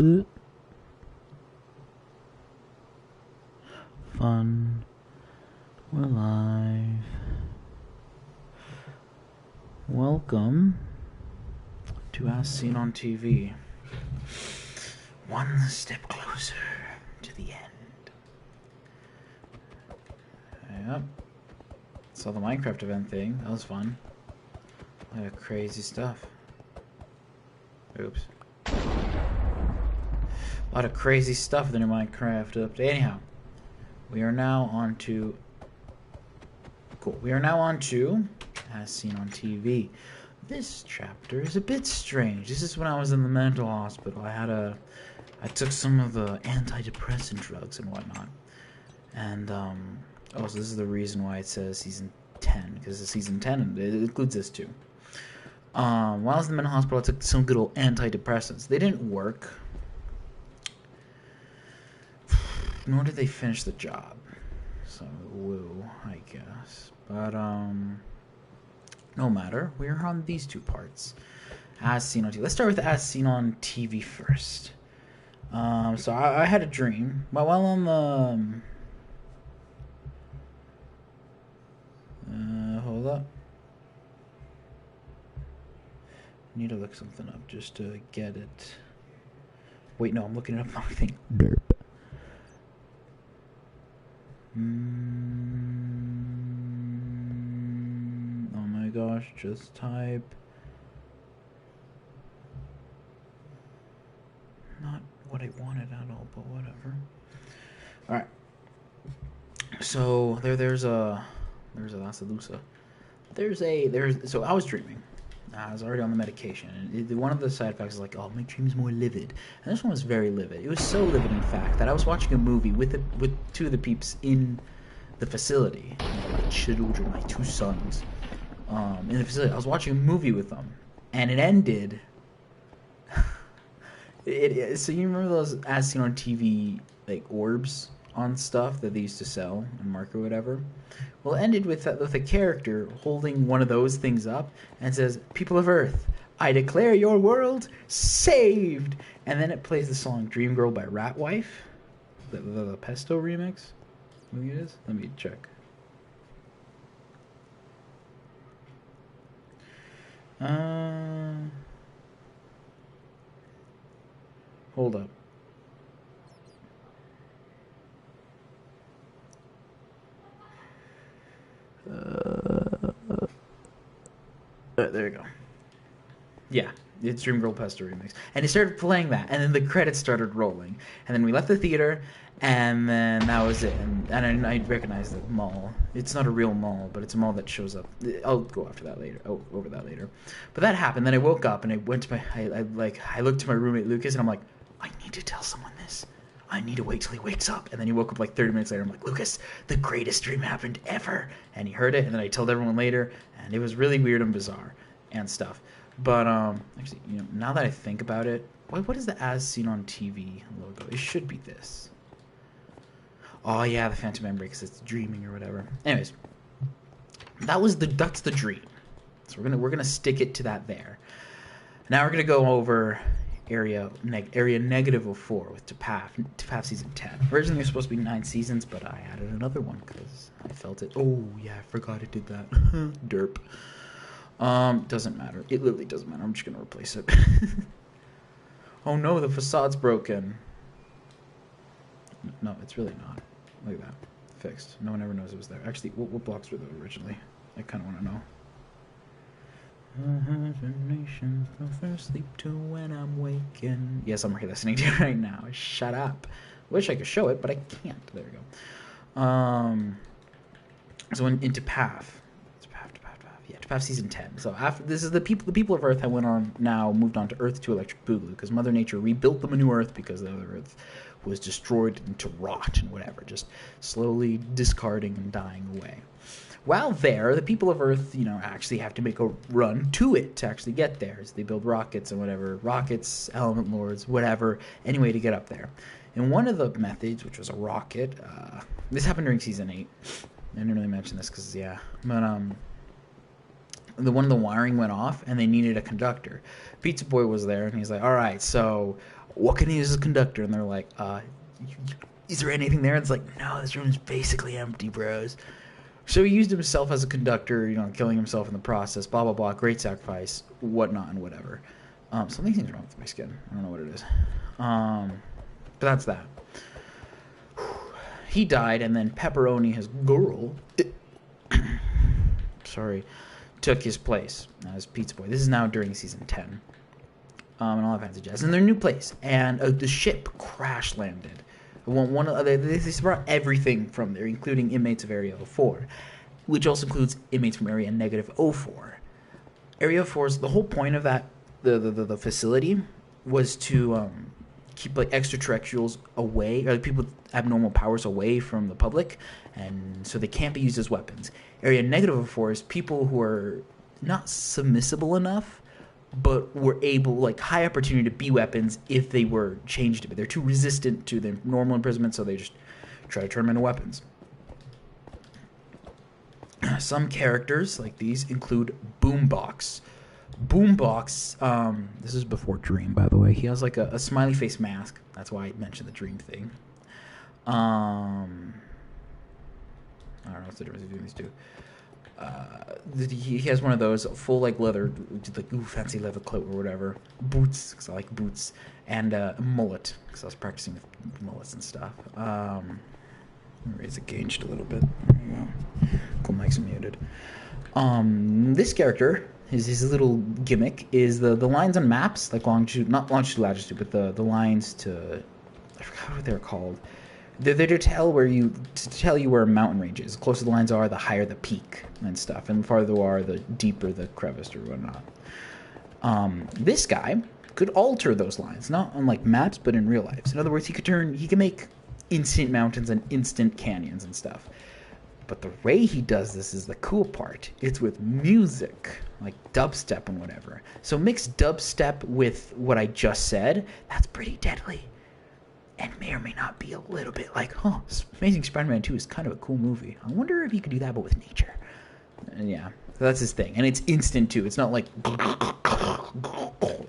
Fun. We're live. Welcome to As Seen on TV. One step closer to the end. Yep. Saw the Minecraft event thing. That was fun. A lot of crazy stuff. Oops. A lot of crazy stuff in the Minecraft update. Anyhow, we are now on to... Cool. We are now on to As Seen on TV. This chapter is a bit strange. This is when I was in the mental hospital. I took some of the antidepressant drugs and whatnot. And, so this is the reason why it says season 10, because it's season 10, and it includes this too. While I was in the mental hospital, I took some good old antidepressants. They didn't work, nor did they finish the job. So, woo, I guess. But, no matter. We're on these two parts. As Seen on TV. Let's start with As Seen on TV first. So I had a dream. While on the... hold up. Need to look something up just to get it. Wait, no, I'm looking it up wrong thing. Derp. Oh my gosh, just type. Not what I wanted at all, but whatever. Alright. So there's a Lasalusa. So I was dreaming. I was already on the medication, and one of the side effects is like, oh, my dream's more livid. And this one was very livid. It was so livid, in fact, that I was watching a movie with two of the peeps in the facility. My children, my two sons, in the facility. I was watching a movie with them, and it ended. So you remember those As Seen on TV like orbs on stuff that they used to sell and market or whatever? Well, it ended with a character holding one of those things up and says, "People of Earth, I declare your world saved." And then it plays the song "Dream Girl" by Ratwife, the Pesto remix. I think it is. Let me check. Hold up. There you go. Yeah, it's Dream Girl Pesto remix. And it started playing that, and then the credits started rolling. And then we left the theater, and then that was it. And I recognized the mall. It's not a real mall, but it's a mall that shows up. I'll go after that later. Over that later. But that happened. Then I woke up, and I went to I looked to my roommate Lucas, and I'm like, I need to tell someone this. I need to wait till he wakes up. And then he woke up like 30 minutes later. I'm like, Lucas, the greatest dream happened ever. And he heard it, and then I told everyone later, and it was really weird and bizarre and stuff. But actually, now that I think about it, what is the As Seen on TV logo? It should be this. Oh yeah, the phantom memory, because it's dreaming or whatever. Anyways, that's the dream. So we're gonna stick it to that there. Now we're gonna go over area -4 with TAOPAF season 10. Originally it was supposed to be 9 seasons, but I added another one because I felt it. Oh yeah, I forgot I did that. Derp. Doesn't matter. It literally doesn't matter. I'm just gonna replace it. Oh no, the facade's broken. No, it's really not. Look at that. Fixed. No one ever knows it was there. Actually, what blocks were there originally? I kind of want to know. From first sleep to when I'm waking. Yes, I'm listening to it right now. Shut up. Wish I could show it, but I can't. There we go. So into PAF. Yeah, TAOPAF season 10. So after this is the people of Earth have moved on to Earth 2 Electric Boogaloo, because Mother Nature rebuilt them a new Earth because the other Earth was destroyed into rot and whatever, just slowly discarding and dying away. While there, the people of Earth, actually have to make a run to it to actually get there. So they build rockets and whatever, rockets, element lords, whatever, any way to get up there. And one of the methods, which was a rocket, this happened during season 8. I didn't really mention this because, yeah, but one of the wiring went off, and they needed a conductor. Pizza Boy was there, and he's like, all right, so what can I use as a conductor? And they're like, is there anything there? And it's like, no, this room is basically empty, bros. So he used himself as a conductor, killing himself in the process, blah, blah, blah, great sacrifice, whatnot, and whatever. Something seems wrong with my skin. I don't know what it is. But that's that. He died, and then Pepperoni, his girl, took his place as Pizza Boy. This is now during season 10. And all that fancy jazz. In their new place. And the ship crash landed. They brought everything from there, including inmates of Area 04, which also includes inmates from Area -04. Area 4's the whole point of that the facility was to keep like extraterrestrials away, or people with abnormal powers away from the public, and so they can't be used as weapons. Area -04 is people who are not submissible enough, but were able, like, high opportunity to be weapons if they were changed a bit. They're too resistant to the normal imprisonment, so they just try to turn them into weapons. Some characters like these include Boombox. Boombox, this is before Dream, by the way. He has like a smiley face mask. That's why I mentioned the Dream thing. I don't know what's the difference between these two. He has one of those full like leather, like fancy leather coat or whatever. Boots, because I like boots, and a mullet, because I was practicing with mullets and stuff. Raise the gain just a little bit. There you go. Cool, mic's muted. This character, his little gimmick is the lines on maps, like not longitude, latitude, but the lines to, I forgot what they're called. They're to tell you where a mountain range is. The closer the lines are, the higher the peak and stuff, and the farther you are, the deeper the crevice or whatnot. This guy could alter those lines, not on like maps, but in real life. So in other words, he can make instant mountains and instant canyons and stuff. But the way he does this is the cool part. It's with music, like dubstep and whatever. So mix dubstep with what I just said. That's pretty deadly. And may or may not be a little bit like, Amazing Spider-Man 2 is kind of a cool movie. I wonder if he could do that, but with nature. And yeah, so that's his thing. And it's instant, too. It's not like...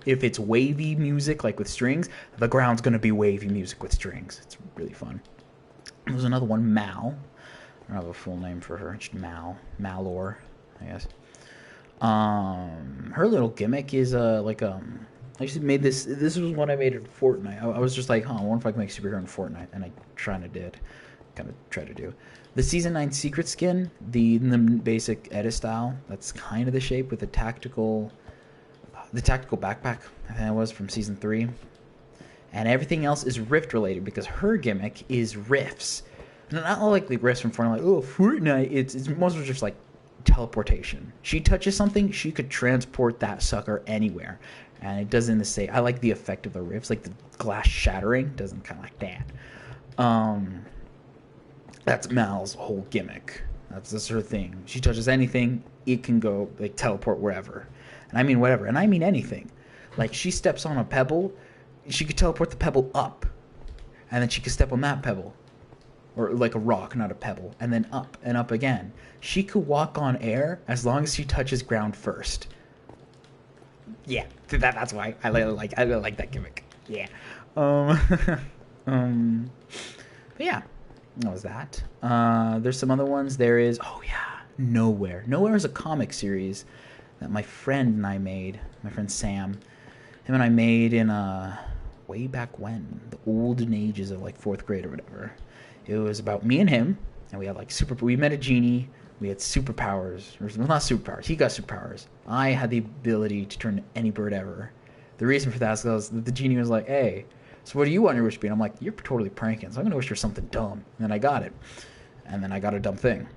If it's wavy music, like with strings, the ground's going to be wavy music with strings. It's really fun. There's another one, Mal. I don't have a full name for her. Just Mal. Malor, I guess. Her little gimmick is, I just made this. This was one I made in Fortnite. I was just like, I wonder if I can make a superhero in Fortnite, and I kind of tried to do. The Season 9 secret skin, the basic edit style, that's kind of the shape with the tactical backpack, I think it was from Season 3. And everything else is Rift related, because her gimmick is rifts. Not all like the rifts from Fortnite, like, Fortnite, it's mostly just like teleportation. She touches something, she could transport that sucker anywhere. And it doesn't say, I like the effect of the rifts, like the glass shattering, doesn't kind of like that. That's Mal's whole gimmick. That's her thing. She touches anything, it can go, like, teleport wherever. And I mean whatever, and I mean anything. Like, she steps on a pebble, she could teleport the pebble up. And then she could step on that pebble. Or like a rock, not a pebble. And then up and up again. She could walk on air as long as she touches ground first. Yeah, that's why I like that gimmick. Yeah. But yeah, that was that. There's some other ones. There is, Nowhere. Nowhere is a comic series that my friend and I made. My friend Sam. Him and I made in way back when. The olden ages of like 4th grade or whatever. It was about me and him. And we had like we met a genie. We had superpowers. Well, not superpowers. He got superpowers. I had the ability to turn any bird ever. The reason for that is because the genie was like, hey, so what do you want your wish to be? And I'm like, you're totally pranking. So I'm going to wish for something dumb. And then I got it. And then I got a dumb thing.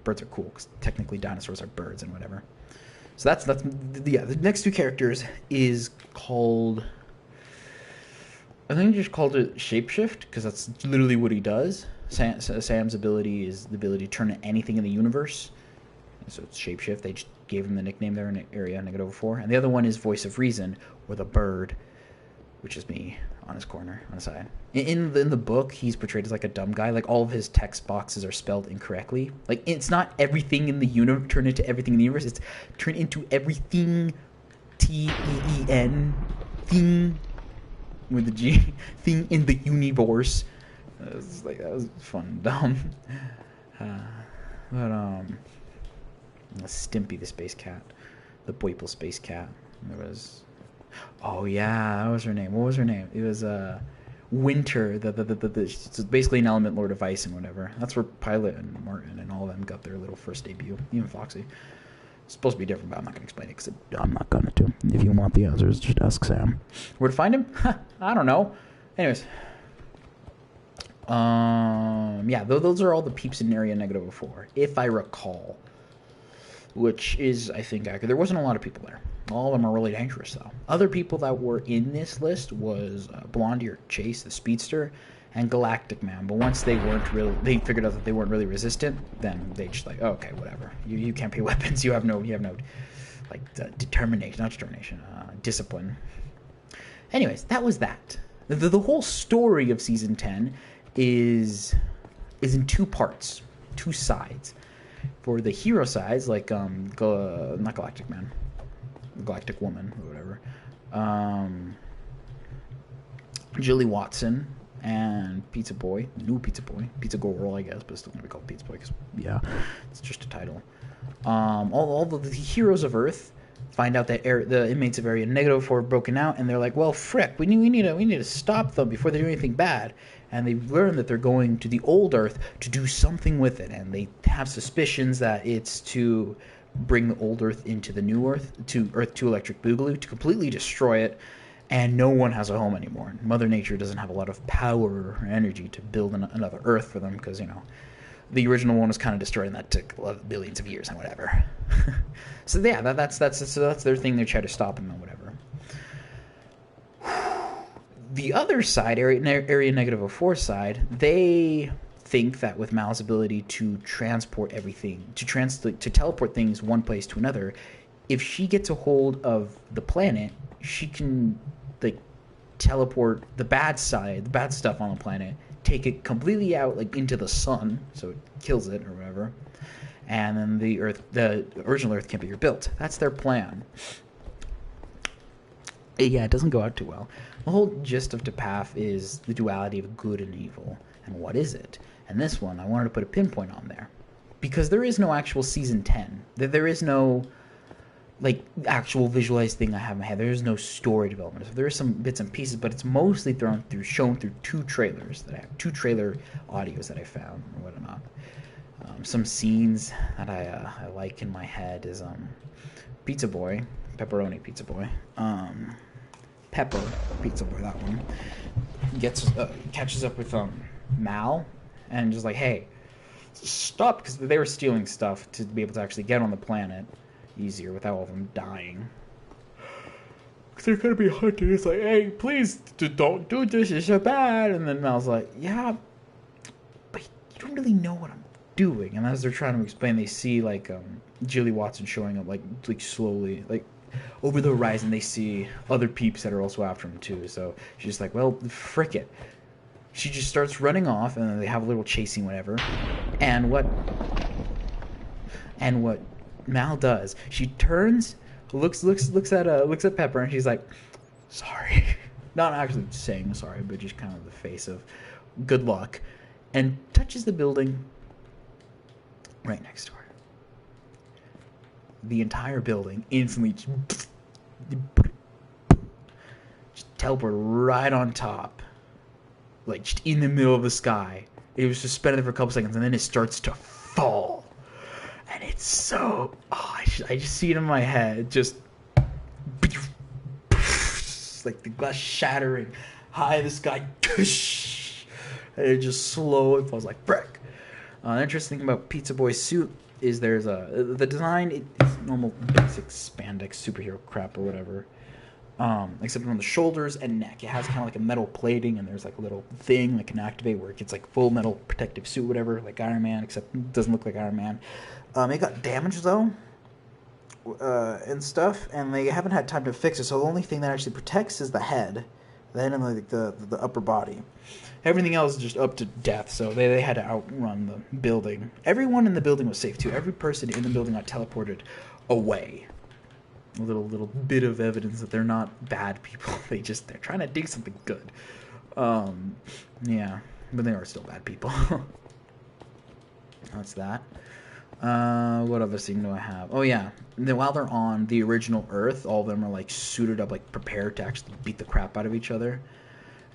Birds are cool because technically dinosaurs are birds and whatever. So that's the next two characters is called... I think he just called it Shapeshift because that's literally what he does. Sam's ability is the ability to turn anything in the universe. So it's Shapeshift. They just gave him the nickname there in Area -4. And the other one is Voice of Reason, or the bird, which is me. on his corner, on the side. In the book, he's portrayed as like a dumb guy. Like all of his text boxes are spelled incorrectly. Like it's not everything in the universe turned into everything in the universe. It's turned into everything. TEEN thing with the G thing in the universe. That was fun and dumb. Stimpy the space cat, the Boiple space cat. There was, oh yeah, that was her name. What was her name? It was Winter. It's basically an element lord of ice and whatever. That's where Pilot and Martin and all of them got their little first debut. Even Foxy. It's supposed to be different, but I'm not going to explain it because I'm not going to. If you want the answers, just ask Sam. Where to find him? I don't know. Anyways. Yeah, those are all the peeps in Area -4, if I recall. Which is, I think, accurate. There wasn't a lot of people there. All of them are really dangerous, though. Other people that were in this list was Blondie or Chase, the speedster, and Galactic Man. But once they figured out that they weren't really resistant, then they just like, oh, okay, whatever. You can't pay weapons. You have no like discipline. Anyways, that was that. The whole story of season 10 is in two parts, two sides. For the hero sides, like not Galactic Man, Galactic Woman or whatever, Jilly Watson and Pizza Boy, new Pizza Boy, Pizza Girl, I guess, but it's still gonna be called Pizza Boy because yeah, it's just a title. All the heroes of Earth find out that the inmates of Area -4 have broken out, and they're like, well, frick, we need to stop them before they do anything bad. And they learn that they're going to the old Earth to do something with it, and they have suspicions that it's to bring the old Earth into the new Earth, to Earth 2 Electric Boogaloo, to completely destroy it, and no one has a home anymore. Mother Nature doesn't have a lot of power or energy to build another Earth for them, because, the original one was kind of destroyed, and that took billions of years and whatever. So yeah, that's their thing. They try to stop them and whatever. The other side, Area -4 side, they think that with Mal's ability to transport everything, to teleport things one place to another, if she gets a hold of the planet, she can teleport the bad stuff on the planet, take it completely out into the sun, so it kills it or whatever, and then the original Earth can't be rebuilt. That's their plan. Yeah, it doesn't go out too well. The whole gist of TAOPAF is the duality of good and evil, and what is it? And this one, I wanted to put a pinpoint on there, because there is no actual season 10. There is no actual visualized thing I have in my head. There is no story development. So there are some bits and pieces, but it's mostly shown through two trailer audios that I found or whatnot. Some scenes that I like in my head is Pizza Boy, Pepperoni Pizza Boy, Pepper Pizza Boy, that one catches up with Mal and just like, hey, stop, because they were stealing stuff to be able to actually get on the planet easier without all of them dying. Because they're gonna be hunted. It's like, hey, please don't do this. It's so bad. And then Mal's like, yeah, but you don't really know what I'm doing. And as they're trying to explain, they see Jilly Watson showing up like slowly, over the horizon. They see other peeps that are also after him too. So she's just like, well, frick it. She just starts running off, and then they have a little chasing, whatever. And what Mal does, she turns, looks at Pepper, and she's like, sorry. Not actually saying sorry, but just kind of the face of good luck, and touches the building right next to her. The entire building instantly just teleport right on top, just in the middle of the sky. It was suspended for a couple seconds, and then it starts to fall. And it's so... I just see it in my head. Just... like the glass shattering high in the sky. And it just slowly falls like brick. The interesting thing about Pizza Boy's suit is there's the design. It's normal basic spandex superhero crap or whatever. Except on the shoulders and neck, it has kind of like a metal plating, and there's a little thing that can activate where it gets full metal protective suit, whatever, like Iron Man, except it doesn't look like Iron Man. It got damaged though, and stuff, and they haven't had time to fix it. So the only thing that actually protects is the head, then in like the upper body. Everything else is just up to death, so they had to outrun the building. Everyone in the building was safe too. Every person in the building got teleported away. A little bit of evidence that they're not bad people. They're trying to do something good. Yeah, but they are still bad people. That's that. What other thing do I have? Oh yeah, and then while they're on the original Earth, all of them are like suited up, like prepared to actually beat the crap out of each other,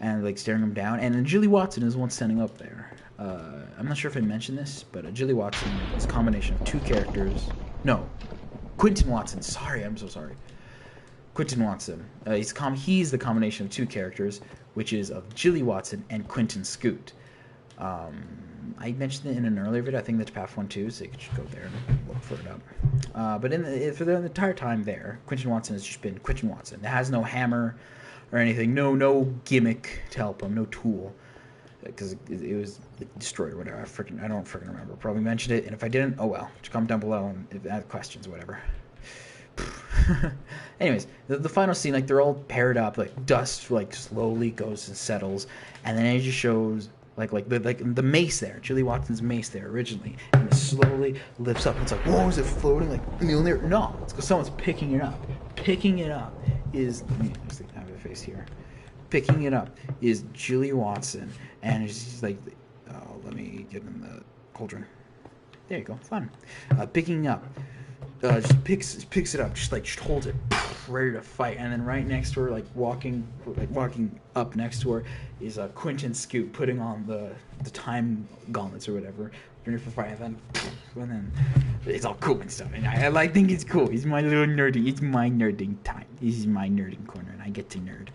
and like staring them down. And then Jilly Watson is the one standing up there. I'm not sure if I mentioned this, but Jilly Watson is a combination of two characters. No, Quentin Watson. Sorry, I'm so sorry. Quentin Watson. He's the combination of two characters, which is of Jilly Watson and Quentin Scoot. I mentioned it in an earlier video. I think that's TAOPAF 1 too, so you can just go there and look for it up. But for the entire time there, Quentin Watson has just been Quentin Watson. It has no hammer or anything, no gimmick to help him, no tool, because it was destroyed or whatever. I don't freaking remember. Probably mentioned it, and if I didn't, oh well. Just comment down below and if add questions, whatever. Anyways, the final scene, like they're all paired up, like dust like slowly goes and settles, and then it just shows like the mace there, Jilly Watson's mace there originally, and it slowly lifts up. It's like, whoa, is it floating? Like no, it's because someone's picking it up. Picking it up is, let me just have a face here. Picking it up is Jilly Watson, and she's like, oh, let me get in the cauldron. There you go, fun. Picking up. Just picks it up, just holds it, ready to fight, and then right next to her, like walking up next to her, is Quentin Scoot putting on the time gauntlets or whatever, ready for fight, and then it's all cool and stuff. And I think it's cool. It's my little nerding. It's my nerding time. This is my nerding corner, and I get to nerd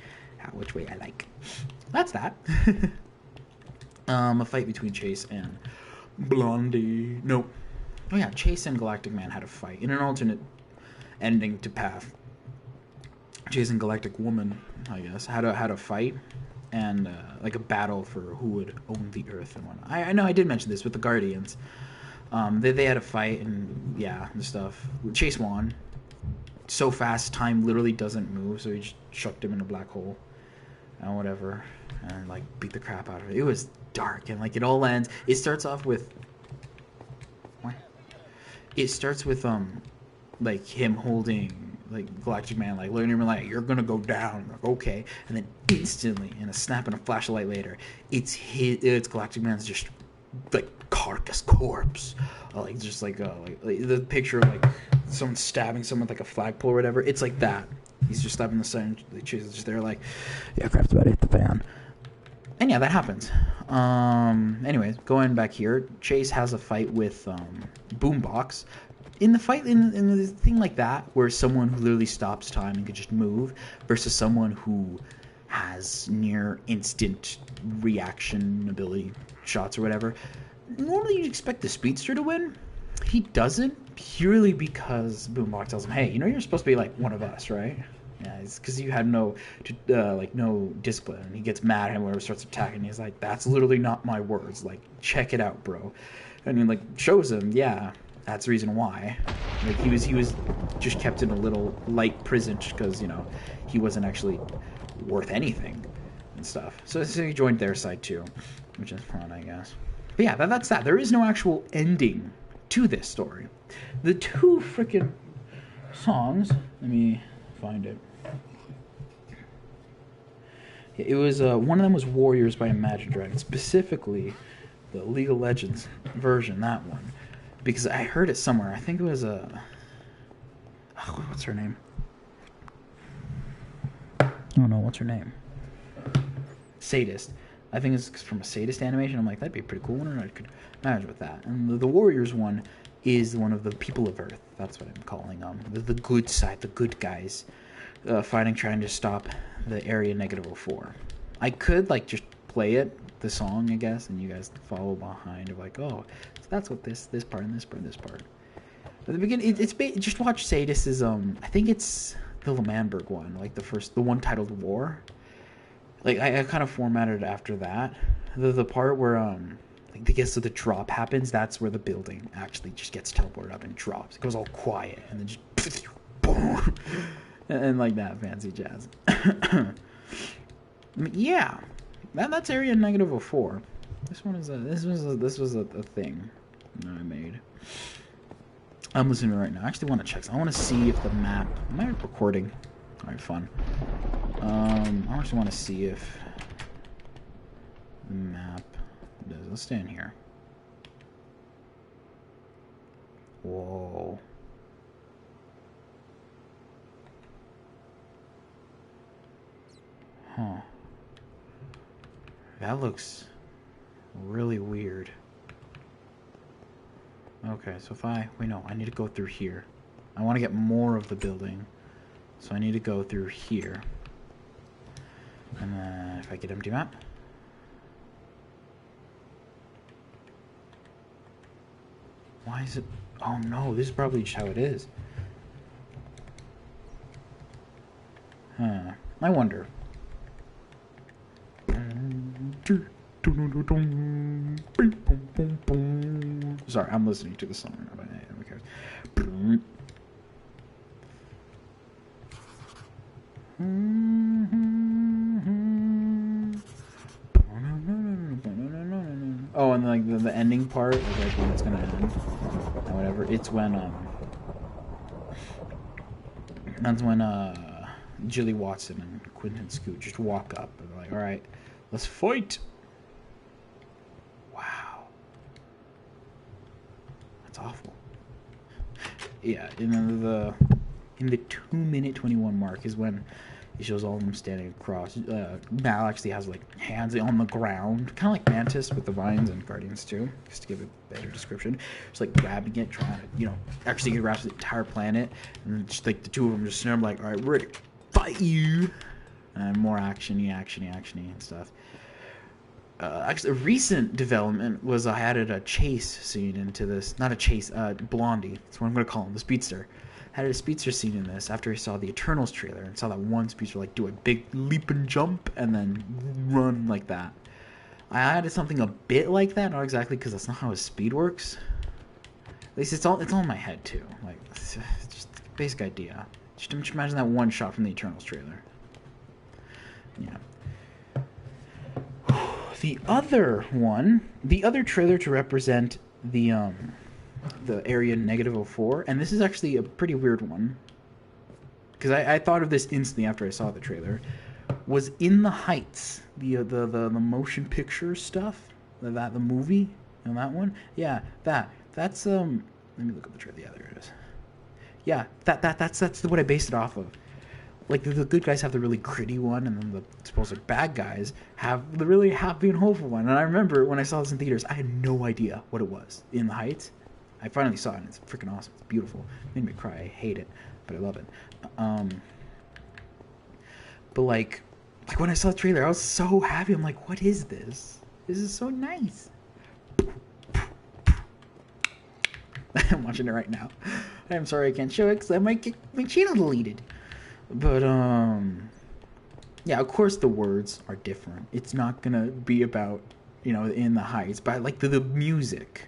which way I like. That's that. A fight between Chase and Blondie. Nope. Oh yeah, Chase and Galactic Man had a fight in an alternate ending to TAOPAF. Chase and Galactic Woman, I guess, had a fight and like a battle for who would own the Earth and whatnot. I know I did mention this with the Guardians. They had a fight and yeah, and stuff. Chase won. So fast, time literally doesn't move, so he just chucked him in a black hole and whatever, and like beat the crap out of it. It was dark and like it all ends. It starts off with. It starts with like him holding like Galactic Man, like letting him like, you're gonna go down. Like, okay, and then instantly, in a snap and a flash of light later, it's Galactic Man's just like carcass corpse, like just like the picture of like someone stabbing someone with like a flagpole or whatever. It's like that. He's just stabbing the sun. Chase is just there like, yeah, crap's about to hit the fan. And yeah, that happens. Anyways, going back here, Chase has a fight with Boombox. In the fight, in the thing like that, where someone who literally stops time and can just move, versus someone who has near instant reaction ability shots or whatever, normally you'd expect the Speedster to win. He doesn't, purely because Boombox tells him, hey, you know you're supposed to be like one of us, right? Yeah, it's because you had no discipline. And he gets mad and whatever, starts attacking. He's like, that's literally not my words. Like, check it out, bro. And he like shows him, yeah, that's the reason why. Like he was just kept in a little light prison just because he wasn't actually worth anything and stuff. So he joined their side too, which is fun, I guess. But yeah, that's that. There is no actual ending to this story. The two freaking songs. Let me find it. It was one of them was Warriors by Imagine Dragons, specifically the League of Legends version, that one, because I heard it somewhere. I think it was what's her name? Oh no, what's her name? Sadist. I think it's from a Sadist animation. I'm like, that'd be a pretty cool one, and I could manage with that. And the Warriors one is one of the people of Earth. That's what I'm calling them. The good side, the good guys. Fighting, trying to stop the Area -04. I could like just play it, the song, I guess, and you guys follow behind of like, oh, so that's what this part and this part and this part. At the beginning, just watch Sadist's. I think it's the Lemanberg one, like the one titled War. Like I kind of formatted it after that. The part where like the drop happens. That's where the building actually just gets teleported up and drops. It goes all quiet and then just boom. And like that fancy jazz. Yeah, that's area -04. This one is a thing that I made. I'm listening to it right now. I actually want to check. I want to see if the map. Am I recording? All right, fun. I actually want to see if the map does. Let's stay in here. Whoa. Huh. That looks really weird. Okay, so if I... Wait, no, I need to go through here. I want to get more of the building. So I need to go through here. And then if I get empty map. Why is it... Oh no, this is probably just how it is. Huh. I wonder. Sorry, I'm listening to the song. Who cares? Oh, and like the ending part, like when it's gonna end, or whatever. It's when that's when Jilly Watson and Quentin Scoot just walk up and they're like, "All right, let's fight." Wow, that's awful. Yeah, in the 2-minute 21 mark is when it shows all of them standing across. Mal actually has like hands on the ground, kind of like Mantis with the vines and Guardians too, just to give a better description. Just like grabbing it, trying to, actually get grasp the entire planet, and just like the two of them just stand like, all right, we're ready to fight you, and more actiony and stuff. Actually, a recent development was I added a chase scene into this. Not a chase, Blondie. That's what I'm going to call him, the speedster. I added a speedster scene in this after I saw the Eternals trailer and saw that one speedster like do a big leap and jump and then run like that. I added something a bit like that, not exactly because that's not how his speed works. At least it's all in my head too. Like, it's just the basic idea. Just imagine that one shot from the Eternals trailer. Yeah. The other trailer to represent the area -04, and this is actually a pretty weird one, because I thought of this instantly after I saw the trailer, was In the Heights, the motion picture stuff, the movie, and that one, yeah, that's let me look up the trailer. Yeah, there it is. Yeah, that's what I based it off of. Like, the good guys have the really gritty one, and then the supposed bad guys have the really happy and hopeful one. And I remember when I saw this in theaters, I had no idea what it was. In the Heights. I finally saw it, and it's freaking awesome. It's beautiful. It made me cry. I hate it, but I love it. But like when I saw the trailer, I was so happy. I'm like, what is this? This is so nice. I'm watching it right now. I'm sorry I can't show it because I might get my channel deleted. But, yeah, of course the words are different. It's not gonna be about, In the Heights, but like the music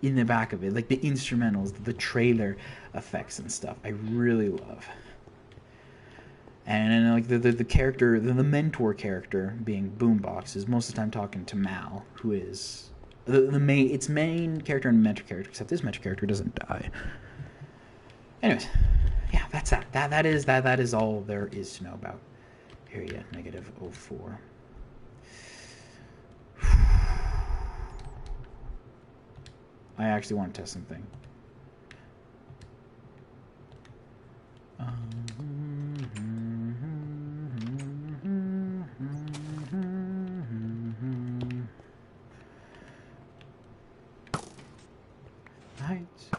in the back of it, like the instrumentals, the trailer effects and stuff, I really love. And like the character, the mentor character being Boombox is most of the time talking to Mal, who is its main character and mentor character, except this mentor character doesn't die. Anyways. Yeah, that's that. That is all there is to know about area -04. I actually want to test something. Heights.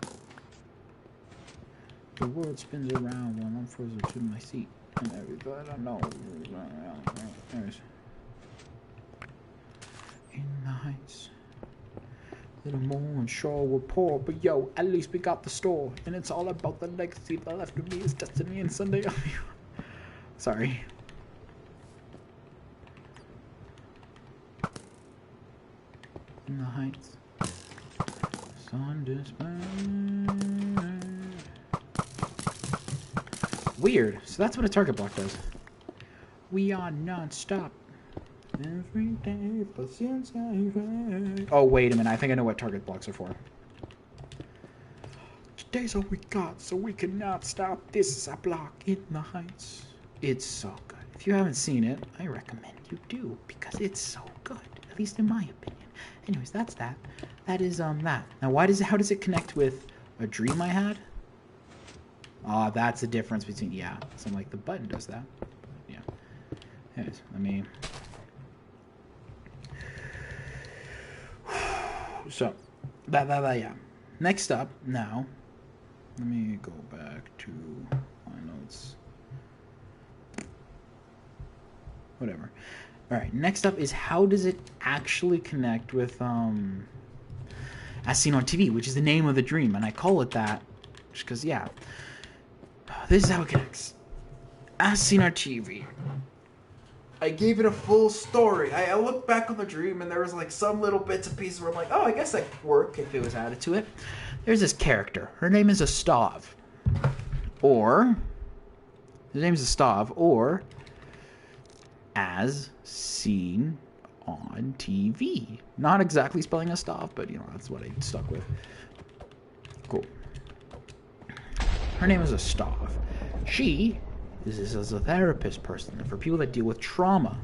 The world spins around when I'm frozen to my seat, and everybody I know. In the Heights, little more and sure we're poor, but yo, at least we got the store, and it's all about the legacy. The left of me is destiny, and Sunday. Sorry. In the Heights, sun display. Weird. So that's what a target block does. We are non-stop. every day, but since oh, wait a minute. I think I know what target blocks are for. Today's all we got, so we cannot stop. This is a block in the heights. It's so good. If you haven't seen it, I recommend you do, because it's so good, at least in my opinion. Anyways, that's that. That is that. Now, how does it connect with a dream I had? Ah, that's the difference between, yeah. So like the button does that. Yeah. Anyways, let me. So, that, yeah. Next up, now, let me go back to my notes. Whatever. All right, next up is how does it actually connect with As Seen on TV, which is the name of the dream, and I call it that just because, yeah, this is how it connects. As Seen on TV. I gave it a full story. I looked back on the dream, and there was like some little bits and pieces where I'm like, oh, I guess that could work if it was added to it. There's this character. Her name is Astav. Or, his name is Astav, or As Seen on TV. Not exactly spelling Astav, but you know, that's what I stuck with. Cool. Her name is Astav. She is a therapist person for people that deal with trauma.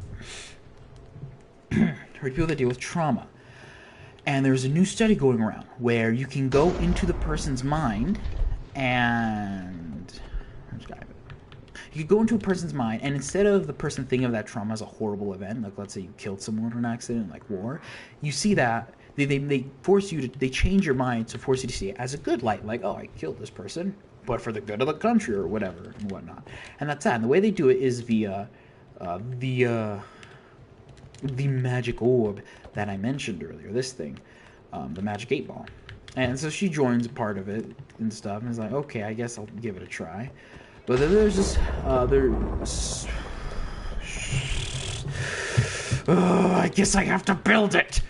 For people that deal with trauma. And there's a new study going around where you can go into the person's mind and you could go into a person's mind, and instead of the person thinking of that trauma as a horrible event, like let's say you killed someone in an accident, like war, you see that they force you to, they change your mind to force you to see it as a good light, like, oh, I killed this person, but for the good of the country or whatever and whatnot. And that's that. And the way they do it is via the magic orb that I mentioned earlier, this thing, the magic 8-ball. And so she joins a part of it and stuff, and is like, okay, I guess I'll give it a try. But then there's this, I guess I have to build it.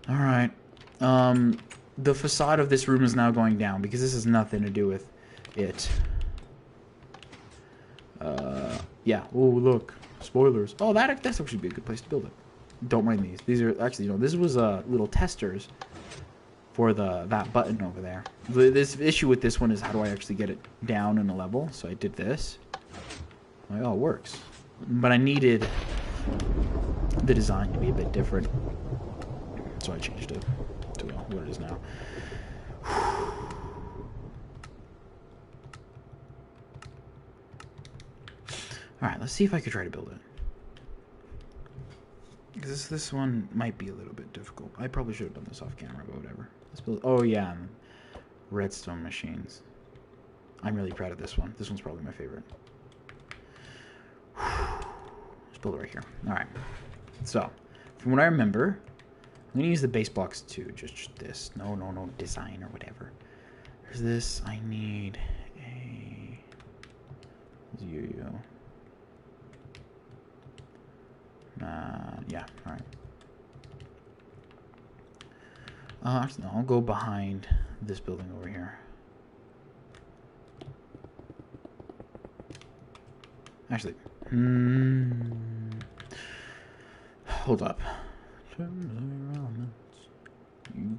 All right. The facade of this room is now going down because this has nothing to do with it. Yeah. Oh, look. Spoilers. Oh, that's actually be a good place to build it. Don't mind these. These are actually, this was little testers for that button over there. This issue with this one is how do I actually get it down in a level? So I did this. Like, oh, it works. But I needed the design to be a bit different. So I changed it to what it is now. Alright, let's see if I could try to build it. Because this one might be a little bit difficult. I probably should have done this off camera, but whatever. Let's build. Oh yeah, redstone machines. I'm really proud of this one. This one's probably my favorite. Let's build it right here. All right. So, from what I remember, I'm gonna use the base blocks too. Just this. No design or whatever. There's this. I need a yo-yo. Yeah. All right. Actually, no, I'll go behind this building over here. Actually, hold up. You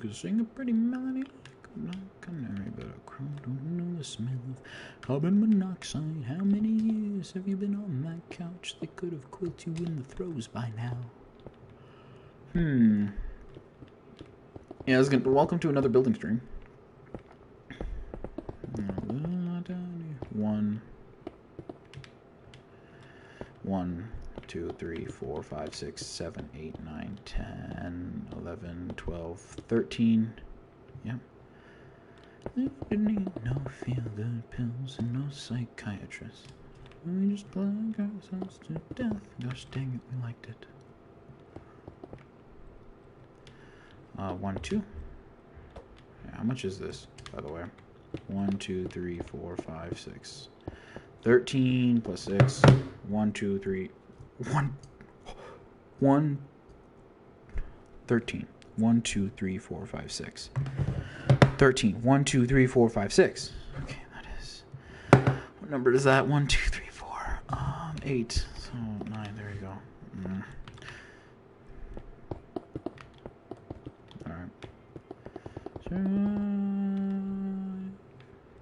can sing a pretty melody like a canary, but a crow don't know the smell of carbon monoxide. How many years have you been on that couch? They could have quilted you in the throes by now. Yeah, welcome to another building stream. 1, 2, 3, 4, 5, 6, 7, 8, 9, 10, 11, 12, 13. Yep. Need no feel-good pills and no psychiatrist. We just plug ourselves to death. Gosh dang it, we liked it. 1, 2. Yeah, how much is this, by the way? 1, 2, 3, 4, 5, 6. 13 plus 6. 1, 2, 3. 1. 13. 1, 2, 3, 4, 5, 6. 13. 1, 2, 3, 4, 5, 6. Okay, that is. What number is that? 1, 2, 3, 4. 8. So 9. There you go. Alright.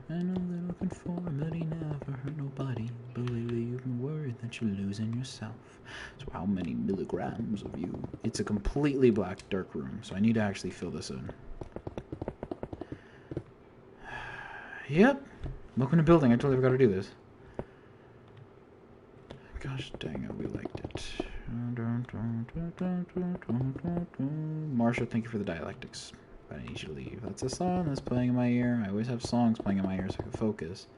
And a little conformity never hurt nobody. Believe that you've been worried that you're losing yourself. So how many milligrams of you? It's a completely black, dark room, so I need to actually fill this in. Yep. Welcome to building. I totally forgot to do this. Gosh dang it, we liked it. Marsha, thank you for the dialectics. But I need you to leave. That's a song that's playing in my ear. I always have songs playing in my ear so I can focus.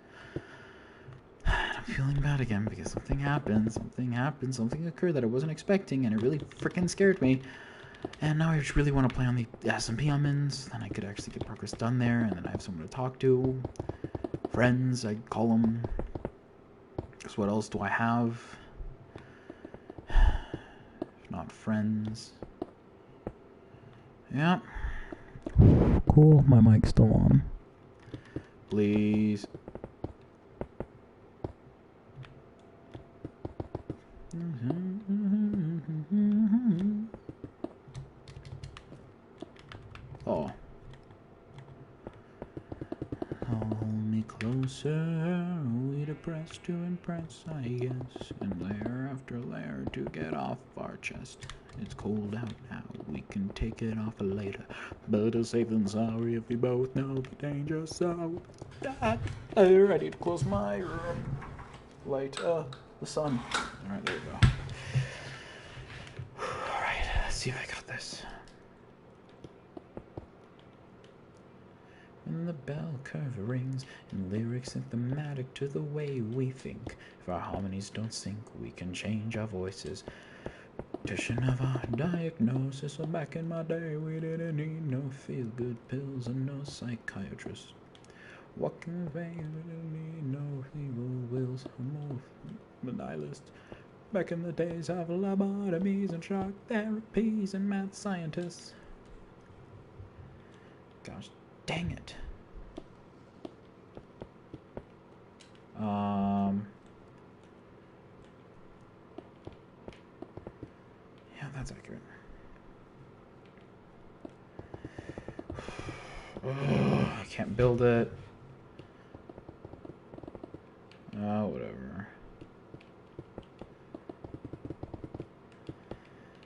I'm feeling bad again because something happened. Something occurred that I wasn't expecting, and it really freaking scared me. And now I just really want to play on the SMP omens. Then I could actually get progress done there, and then I have someone to talk to. Friends, I call them. So what else do I have? If not friends. Yeah. Cool, my mic's still on. Please. Oh. Hold me closer, we depressed to impress, I guess, and layer after layer to get off our chest. It's cold out now, we can take it off later. Better safe than sorry if we both know the danger, so I'm ready to close my light the sun. Alright, there we go. Alright, let's see if I got this. When the bell curve rings, and lyrics symptomatic to the way we think. If our harmonies don't sync, we can change our voices. Petition of our diagnosis. So back in my day, we didn't need no feel-good pills and no psychiatrist. Walking vain, we didn't need no evil wills or more nihilist. Back in the days of lobotomies and shock therapies and mad scientists. Gosh dang it. Yeah, that's accurate. I can't build it. Whatever.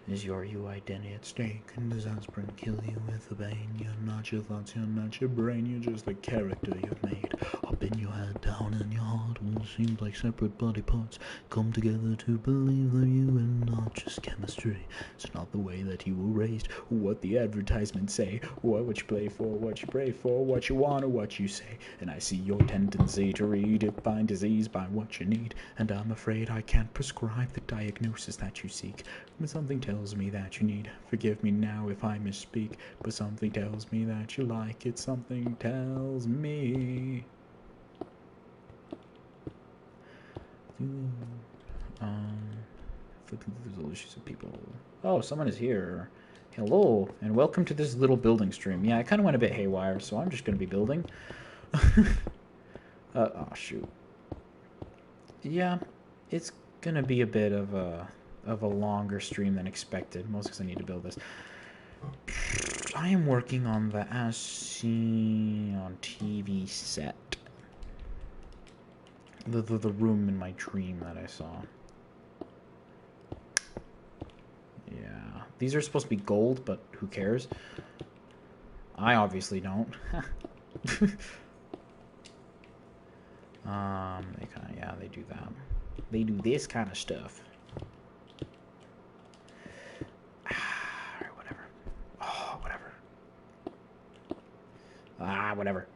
Is your identity at stake? And does aspirin kill you with a bane? You're not your thoughts, you're not your brain, you're just the character you've made. Up in your head, down in your heart, all seems like separate body parts come together to believe that you and not just chemistry. It's not the way that you were raised, what the advertisements say, what you play for, what you pray for, what you want or what you say. And I see your tendency to redefine disease by what you need, and I'm afraid I can't prescribe the diagnosis that you seek. But something tells me that you need. Forgive me now if I misspeak, but something tells me that you like it. Something tells me. Flipping through the delicious of people. Oh, someone is here. Hello, and welcome to this little building stream. Yeah, I kind of went a bit haywire, so I'm just going to be building. Oh, shoot. Yeah, it's going to be a bit of a longer stream than expected, mostly because I need to build this. I am working on the As Seen on TV set. The room in my dream that I saw. Yeah. These are supposed to be gold, but who cares? I obviously don't. They kind of, yeah, they do that. They do this kind of stuff. Alright, whatever. Oh, whatever. Whatever.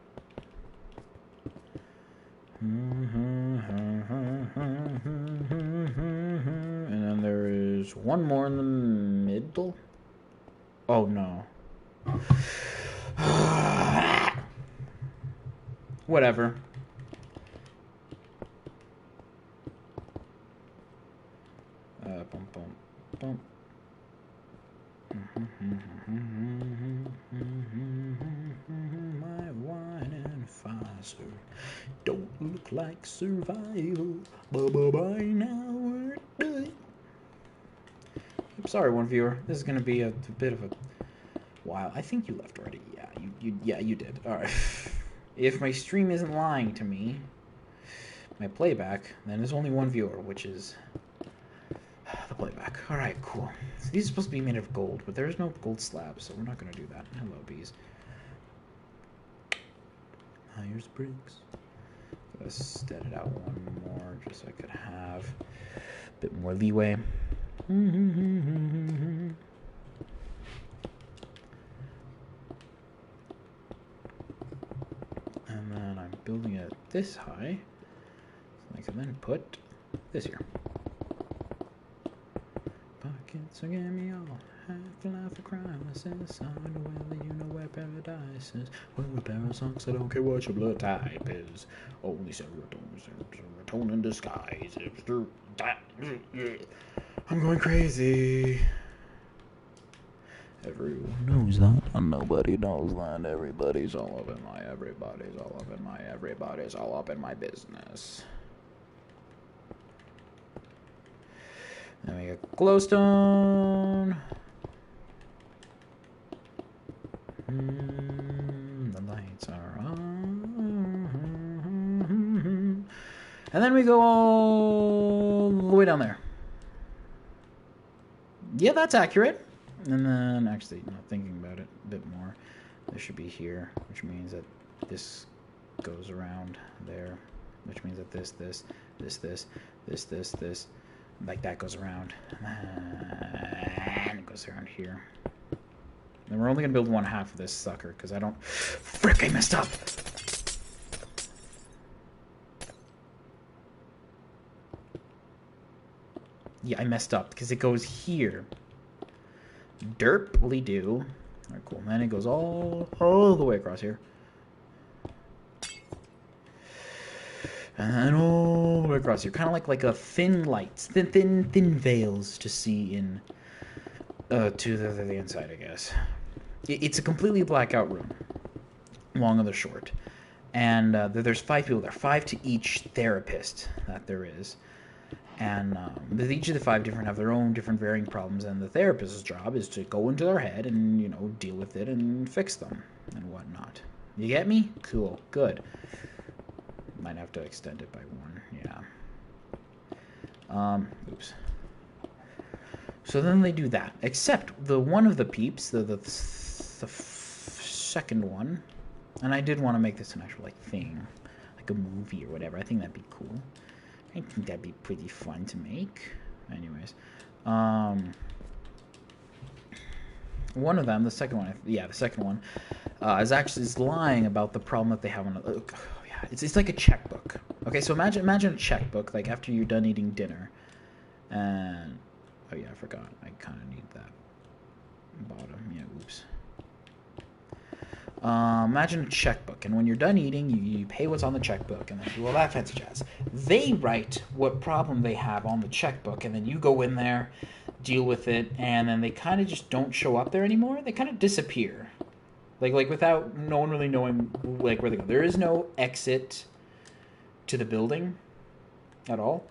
And then there is one more in the middle. Oh no. Whatever. Bum, bum, bum. My wine and Pfizer don't look like survival, but by now Sorry, one viewer. This is gonna be a bit of a while. I think you left already. Yeah, you did. All right. If my stream isn't lying to me, my playback, then there's only one viewer, which is the playback. All right, cool. So these are supposed to be made of gold, but there's no gold slabs, so we're not gonna do that. Hello, bees. Here's bricks. Let's stat it out one more, just so I could have a bit more leeway. And then I'm building it this high, so I can then put this here. Pockets are giving me all half a life of crisis. I know whether you know where paradise is. Well, the parasocks, I don't care what your blood type is. Only serotonin in disguise. I'm going crazy. Everyone knows that, and nobody knows that. Everybody's all up in my, everybody's all up in my, everybody's all up in my business. Then we get glowstone. The lights are on. And then we go all the way down there. Yeah, that's accurate. And then, actually, not thinking about it a bit more, this should be here, which means that this goes around there, which means that this, like that goes around, and it goes around here. And we're only gonna build one half of this sucker, because I don't... Frick, I messed up! Yeah, I messed up, because it goes here. Derply do. Alright, cool. And then it goes all the way across here. And then all the way across here. Kind of like a thin lights. Thin veils to see in... to the inside, I guess. It's a completely blackout room. Long and the short. And there's 5 people there. 5 to each therapist that there is. And each of the 5 different have their own different varying problems, and the therapist's job is to go into their head and, you know, deal with it and fix them and whatnot. You get me? Cool. Good. Might have to extend it by 1. Yeah. Oops. So then they do that. Except the one of the peeps, the second one, and I did want to make this an actual like thing, like a movie or whatever. I think that'd be cool. I think that'd be pretty fun to make. Anyways, one of them, the second one, is lying about the problem that they have on. Yeah, it's like a checkbook. Okay, so imagine a checkbook like after you're done eating dinner, and oh yeah, I forgot. I kind of need that bottom. Yeah, oops. Imagine a checkbook, and when you're done eating, you pay what's on the checkbook, and then do all that fancy jazz. They write what problem they have on the checkbook, and then you go in there, deal with it, and then they kind of just don't show up there anymore. They kind of disappear, like without no one really knowing like where they go. There is no exit to the building at all,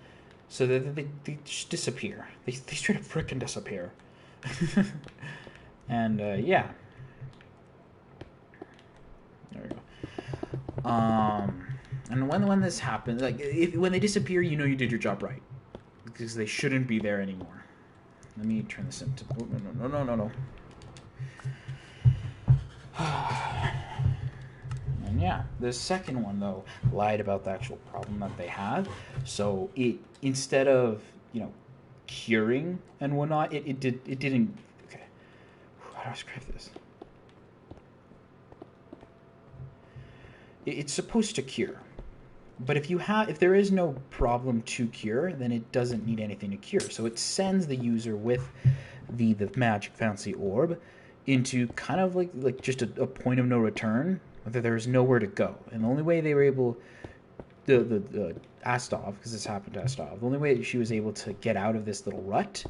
so they just disappear. They straight up frickin' disappear. And yeah. There we go. And when this happens, like when they disappear, you know you did your job right, because they shouldn't be there anymore. Let me turn this into. Oh, no. And yeah, the second one though lied about the actual problem that they had. So it instead of curing and whatnot, it didn't. Okay, how do I script this? It's supposed to cure, but if there is no problem to cure, then it doesn't need anything to cure. So it sends the user with the magic fancy orb into kind of like just a point of no return, whether there's nowhere to go. And the only way they were able, the Astov, because this happened to Astov, the only way she was able to get out of this little rut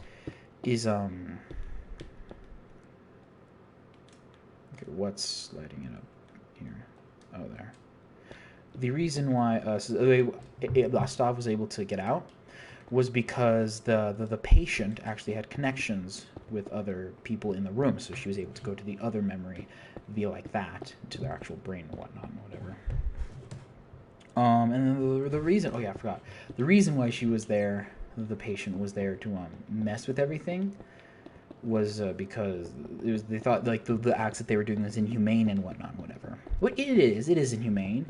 is okay, what's lighting it up here? Oh, there. The reason why Astov was able to get out was because the patient actually had connections with other people in the room, so she was able to go to the other memory via like that to their actual brain and whatnot and whatever. And then the reason, oh yeah, I forgot. The reason why she was there, the patient was there to mess with everything, was because they thought like the acts that they were doing was inhumane and whatnot and whatever. What it is inhumane,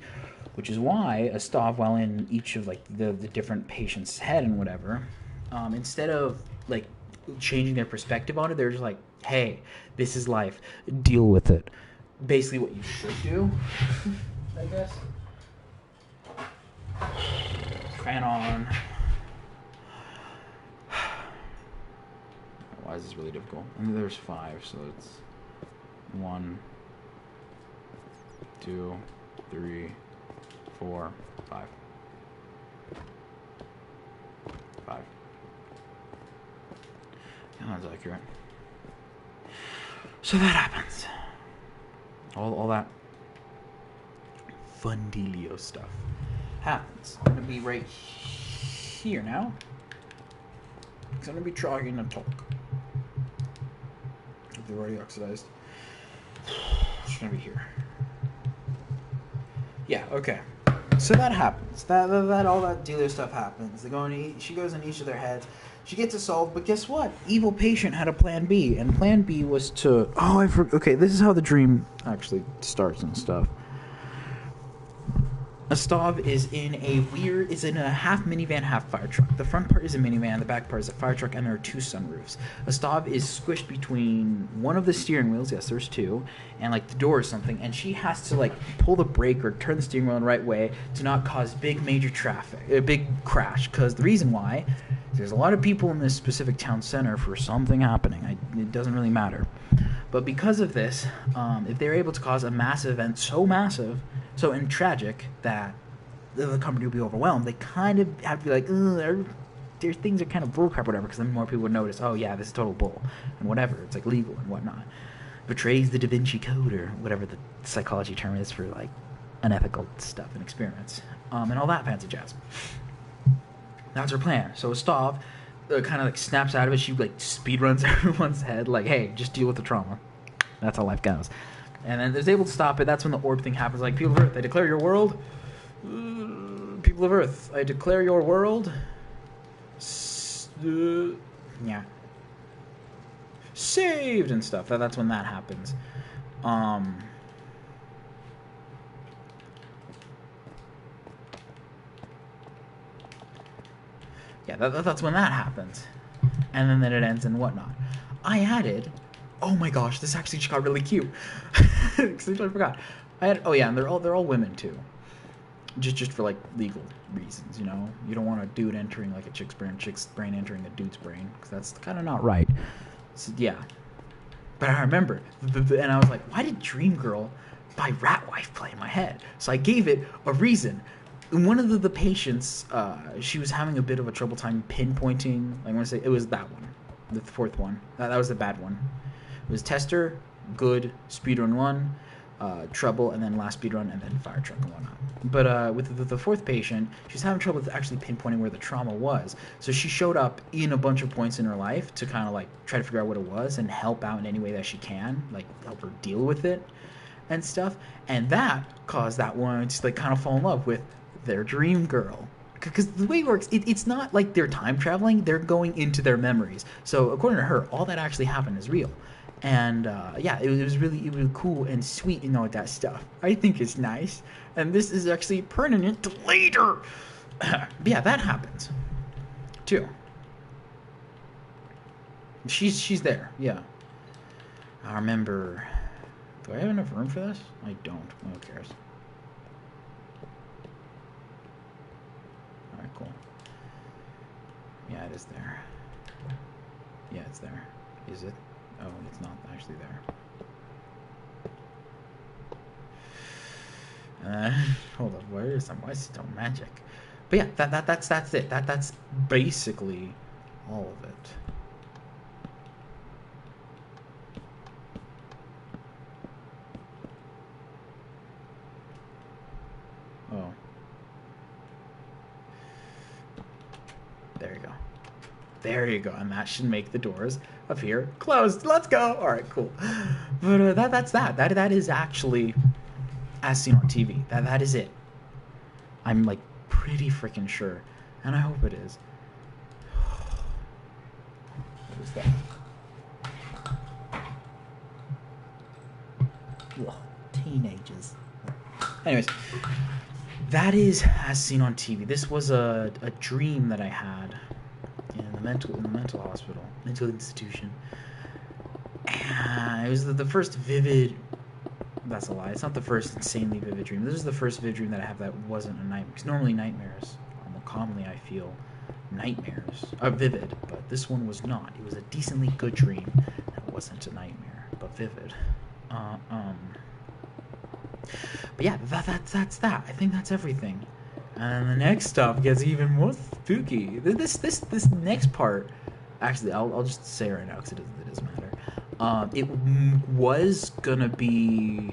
which is why a stav, while in each of like the different patients' head and whatever, instead of like changing their perspective on it, they're just like, hey, this is life, deal with it. Basically what you should do, I guess. Fan on. Why is this really difficult? I mean, there's 5, so it's 1, 2, 3, 4, 5. 5. Yeah, that's accurate. So that happens. All that Fundelio stuff happens. I'm gonna be right here now, because I'm gonna be trying to talk. They're already oxidized. It's gonna be here. Yeah. Okay. So that happens. That all that dealer stuff happens. They go and she goes in each of their heads. She gets it solved, but guess what? Evil patient had a plan B, and plan B was to. Oh, I forgot. Okay, this is how the dream actually starts and stuff. A stav is in a half minivan, half fire truck. The front part is a minivan, the back part is a fire truck, and there are 2 sunroofs. A stav is squished between one of the steering wheels, yes, there's 2, and like the door or something, and she has to like pull the brake or turn the steering wheel in the right way to not cause big crash. Because the reason why, there's a lot of people in this specific town center for something happening. It doesn't really matter. But because of this, if they're able to cause a massive event, so massive, so and tragic, that the company will be overwhelmed, they kind of have to be like, their things are kind of bullcrap, whatever, because then more people would notice, oh yeah, this is total bull, and whatever, it's like legal and whatnot. Betrays the Da Vinci Code, or whatever the psychology term is for like unethical stuff and experiments, and all that fancy jazz. That's her plan. So Stav kind of like snaps out of it. She like speed runs everyone's head, like, hey, just deal with the trauma. That's how life goes. And then is able to stop it. That's when the orb thing happens. Like, people of Earth, I declare your world. People of Earth, I declare your world. Yeah. Saved and stuff. That's when that happens. Yeah, that's when that happens. And then it ends and whatnot. I added, oh my gosh, this actually just got really cute. I forgot. And they're all women too. Just for like legal reasons, you know. You don't want a dude entering like a chick's brain entering a dude's brain, because that's kind of not right. So, yeah. But I remember, and I was like, why did Dream Girl by Rat Wife play in my head? So I gave it a reason. One of the patients, she was having a bit of a trouble time pinpointing. I want to say it was that one, the 4th one. That was the bad one. It was Tester, Good, Speedrun 1, Trouble, and then last Speedrun, and then Fire Truck and whatnot. But with the 4th patient, she's having trouble with actually pinpointing where the trauma was. So she showed up in a bunch of points in her life to kind of like try to figure out what it was and help out in any way that she can, like help her deal with it and stuff. And that caused that one to like kind of fall in love with their dream girl. Because the way it works, it's not like they're time traveling, they're going into their memories. So according to her, all that actually happened is real. And yeah, it was really cool and sweet and all that stuff. I think it's nice. And this is actually pertinent to later. But yeah, that happens too. She's there, yeah. I remember. Do I have enough room for this? I don't. Who cares? Alright, cool. Yeah, it is there. Yeah, it's there. Is it? Oh, it's not actually there. Hold on. Why is still magic? But yeah, that's it. That's basically all of it. Oh. There you go. There you go. And that should make the doors appear closed. Let's go. All right, cool. But that's that. That is actually as seen on TV. That is it. I'm like pretty freaking sure, and I hope it is. What is that? Ugh, teenagers. Anyways, that is as seen on TV. This was a dream that I had in the mental hospital, mental institution. And it was the first vivid. That's a lie. It's not the first insanely vivid dream. This is the first vivid dream that I have that wasn't a nightmare. Because normally nightmares, more commonly I feel nightmares are vivid, but this one was not. It was a decently good dream that wasn't a nightmare, but vivid. But yeah, that's that. I think that's everything. And the next stuff gets even more spooky. This next part, actually, I'll just say right now because it doesn't matter. It was gonna be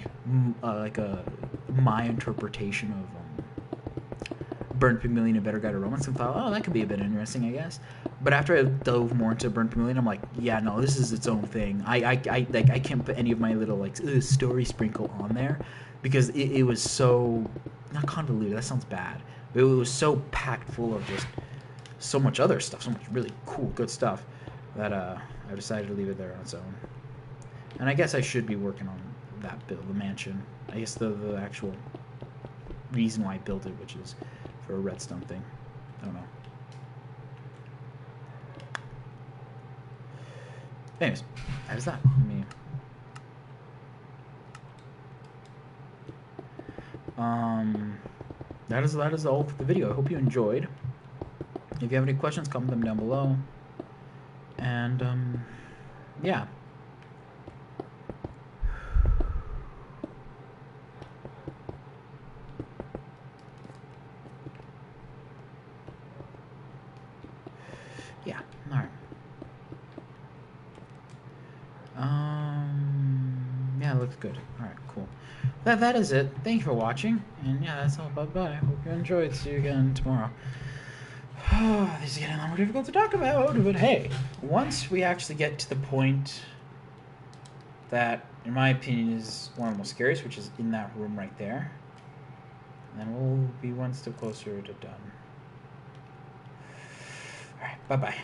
like my interpretation of Burnt Pygmalion: A Better Guide to Romance, and thought, oh, that could be a bit interesting, I guess. But after I dove more into Burnt Pygmalion, I'm like, yeah, no, this is its own thing. I can't put any of my little like story sprinkle on there because it was so not convoluted. That sounds bad, but it was so packed full of just so much other stuff, so much really cool, good stuff that I decided to leave it there on its own. And I guess I should be working on that build, the mansion. I guess the actual reason why I built it, which is for a redstone thing. I don't know. Anyways, how's that? That is all for the video. I hope you enjoyed. If you have any questions, comment them down below. And yeah. Yeah, alright. Yeah, it looks good. Alright, cool. That is it. Thank you for watching. And yeah, that's all. Bye-bye. Hope you enjoyed. See you again tomorrow. This is getting a lot more difficult to talk about, but hey, once we actually get to the point that, in my opinion, is one of the most scariest, which is in that room right there, then we'll be one step closer to done. Alright, bye-bye.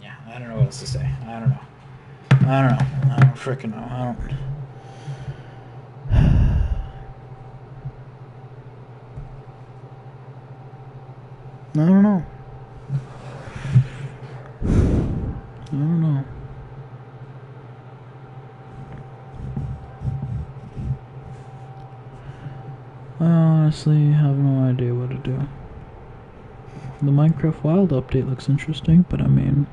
Yeah, I don't know what else to say. I don't know. I don't freaking know. I don't know. I don't know. I honestly have no idea what to do. The Minecraft Wild update looks interesting, but I mean...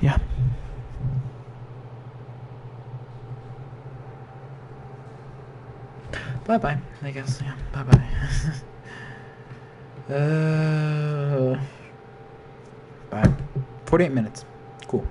yeah. Bye-bye, I guess. Yeah, bye-bye. Bye. 48 minutes. Cool.